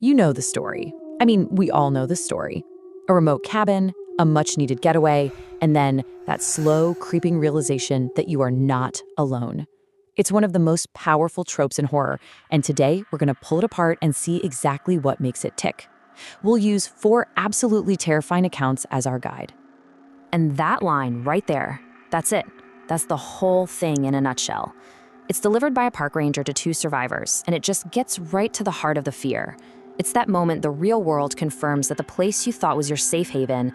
You know the story. I mean, we all know the story. A remote cabin, a much-needed getaway, and then that slow, creeping realization that you are not alone. It's one of the most powerful tropes in horror, and today we're going to pull it apart and see exactly what makes it tick. We'll use 4 absolutely terrifying accounts as our guide. And that line right there, that's it. That's the whole thing in a nutshell. It's delivered by a park ranger to 2 survivors, and it just gets right to the heart of the fear. It's that moment the real world confirms that the place you thought was your safe haven,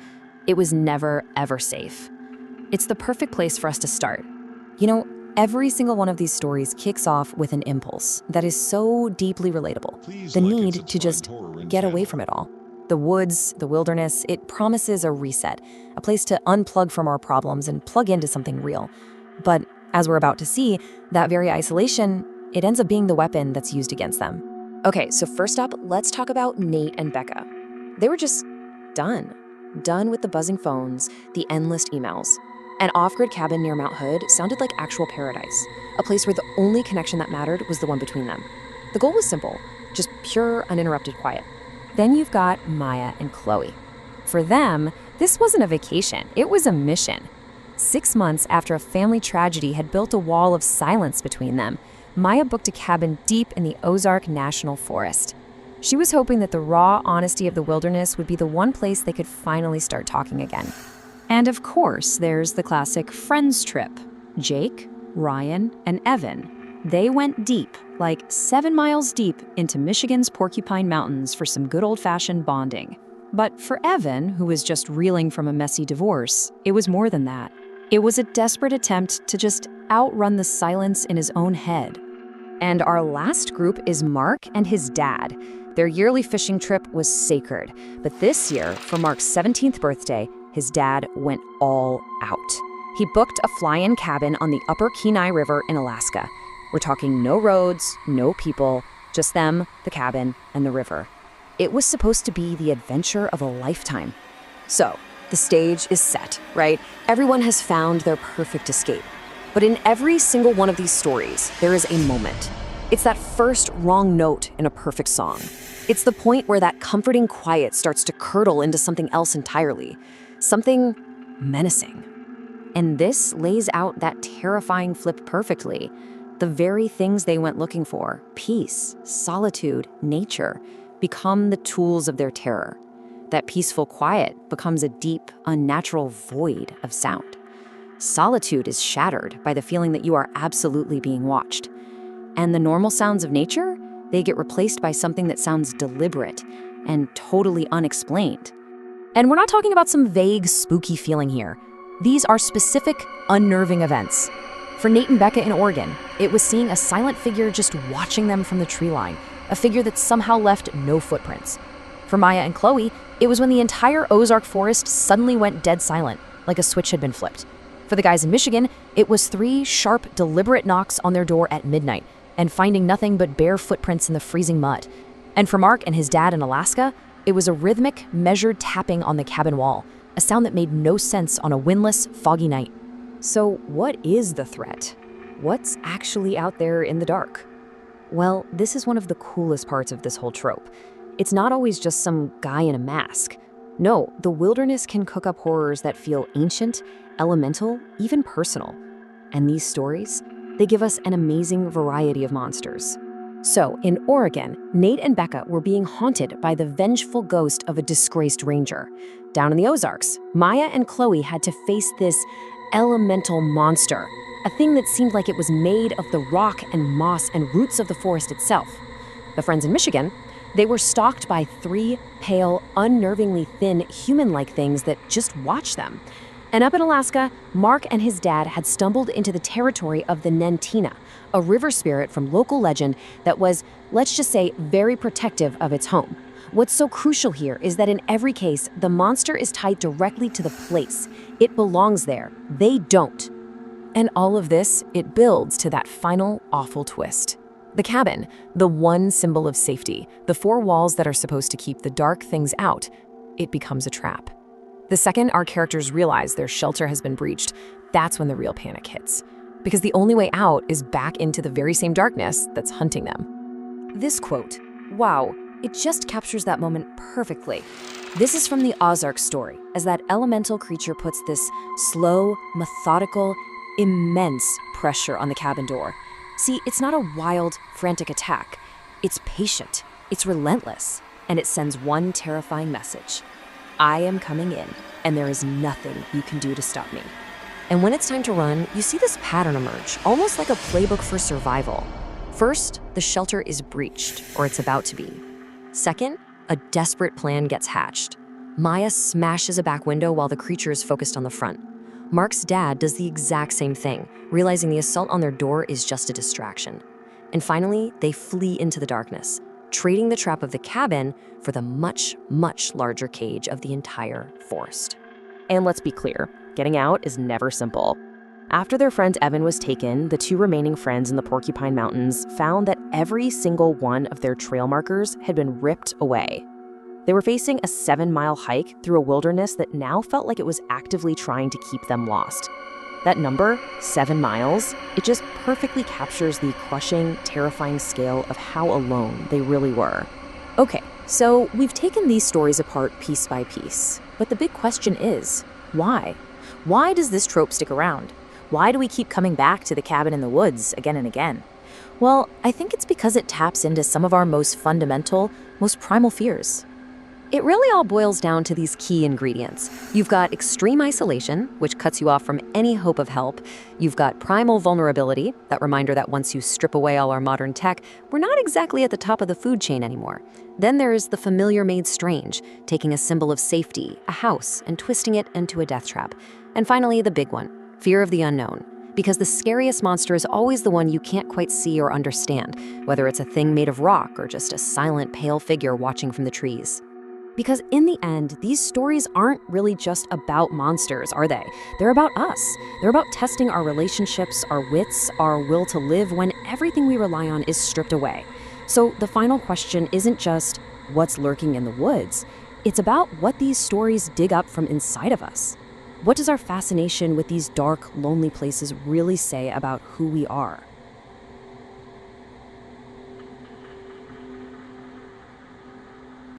it was never, ever safe. It's the perfect place for us to start. You know, every single one of these stories kicks off with an impulse that is so deeply relatable. The need to just get away from it all. The woods, the wilderness, it promises a reset, a place to unplug from our problems and plug into something real. But as we're about to see, that very isolation, it ends up being the weapon that's used against them. Okay, so first up, let's talk about Nate and Becca. They were just done. Done with the buzzing phones, the endless emails. An off-grid cabin near Mount Hood sounded like actual paradise, a place where the only connection that mattered was the one between them. The goal was simple, just pure, uninterrupted quiet. Then you've got Maya and Chloe. For them, this wasn't a vacation, it was a mission. 6 months after a family tragedy had built a wall of silence between them, Maya booked a cabin deep in the Ozark National Forest. She was hoping that the raw honesty of the wilderness would be the one place they could finally start talking again. And of course, there's the classic friends trip. Jake, Ryan, and Evan. They went deep, like 7 miles deep, into Michigan's Porcupine Mountains for some good old-fashioned bonding. But for Evan, who was just reeling from a messy divorce, it was more than that. It was a desperate attempt to just outrun the silence in his own head. And our last group is Mark and his dad. Their yearly fishing trip was sacred, but this year, for Mark's 17th birthday, his dad went all out. He booked a fly-in cabin on the Upper Kenai River in Alaska. We're talking no roads, no people, just them, the cabin, and the river. It was supposed to be the adventure of a lifetime. So, the stage is set, right? Everyone has found their perfect escape. But in every single one of these stories, there is a moment. It's that first wrong note in a perfect song. It's the point where that comforting quiet starts to curdle into something else entirely, something menacing. And this lays out that terrifying flip perfectly. The very things they went looking for, peace, solitude, nature, become the tools of their terror. That peaceful quiet becomes a deep, unnatural void of sound. Solitude is shattered by the feeling that you are absolutely being watched. And the normal sounds of nature, they get replaced by something that sounds deliberate and totally unexplained. And we're not talking about some vague, spooky feeling here. These are specific, unnerving events. For Nate and Becca in Oregon, it was seeing a silent figure just watching them from the tree line, a figure that somehow left no footprints. For Maya and Chloe, it was when the entire Ozark forest suddenly went dead silent, like a switch had been flipped. For the guys in Michigan, it was 3 sharp, deliberate knocks on their door at midnight and finding nothing but bare footprints in the freezing mud. And for Mark and his dad in Alaska, it was a rhythmic, measured tapping on the cabin wall, a sound that made no sense on a windless, foggy night. So what is the threat? What's actually out there in the dark? Well, this is one of the coolest parts of this whole trope. It's not always just some guy in a mask. No, the wilderness can cook up horrors that feel ancient, elemental, even personal. And these stories, they give us an amazing variety of monsters. So, in Oregon, Nate and Becca were being haunted by the vengeful ghost of a disgraced ranger. Down in the Ozarks, Maya and Chloe had to face this elemental monster, a thing that seemed like it was made of the rock and moss and roots of the forest itself. The friends in Michigan, they were stalked by 3 pale, unnervingly thin, human-like things that just watched them. And up in Alaska, Mark and his dad had stumbled into the territory of the Nentina, a river spirit from local legend that was, let's just say, very protective of its home. What's so crucial here is that in every case, the monster is tied directly to the place. It belongs there. They don't. And all of this, it builds to that final, awful twist. The cabin, the one symbol of safety, the 4 walls that are supposed to keep the dark things out, it becomes a trap. The second our characters realize their shelter has been breached, that's when the real panic hits. Because the only way out is back into the very same darkness that's hunting them. This quote, "Wow, It just captures that moment perfectly. This is from the Ozark story, as that elemental creature puts this slow, methodical, immense pressure on the cabin door. See, it's not a wild, frantic attack. It's patient, it's relentless, and it sends one terrifying message. I am coming in, and there is nothing you can do to stop me. And when it's time to run, you see this pattern emerge, almost like a playbook for survival. First, the shelter is breached, or it's about to be. Second, a desperate plan gets hatched. Maya smashes a back window while the creature is focused on the front. Mark's dad does the exact same thing, realizing the assault on their door is just a distraction. And finally, they flee into the darkness, trading the trap of the cabin for the much, much larger cage of the entire forest. And let's be clear, getting out is never simple. After their friend Evan was taken, the two remaining friends in the Porcupine Mountains found that every single one of their trail markers had been ripped away. They were facing a 7-mile hike through a wilderness that now felt like it was actively trying to keep them lost. That number, 7 miles, it just perfectly captures the crushing, terrifying scale of how alone they really were. Okay, so we've taken these stories apart piece by piece, but the big question is, why? Why does this trope stick around? Why do we keep coming back to the cabin in the woods again and again? Well, I think it's because it taps into some of our most fundamental, most primal fears. It really all boils down to these key ingredients. You've got extreme isolation, which cuts you off from any hope of help. You've got primal vulnerability, that reminder that once you strip away all our modern tech, we're not exactly at the top of the food chain anymore. Then there's the familiar made strange, taking a symbol of safety, a house, and twisting it into a death trap. And finally, the big one, fear of the unknown. Because the scariest monster is always the one you can't quite see or understand, whether it's a thing made of rock or just a silent, pale figure watching from the trees. Because in the end, these stories aren't really just about monsters, are they? They're about us. They're about testing our relationships, our wits, our will to live when everything we rely on is stripped away. So the final question isn't just what's lurking in the woods. It's about what these stories dig up from inside of us. What does our fascination with these dark, lonely places really say about who we are?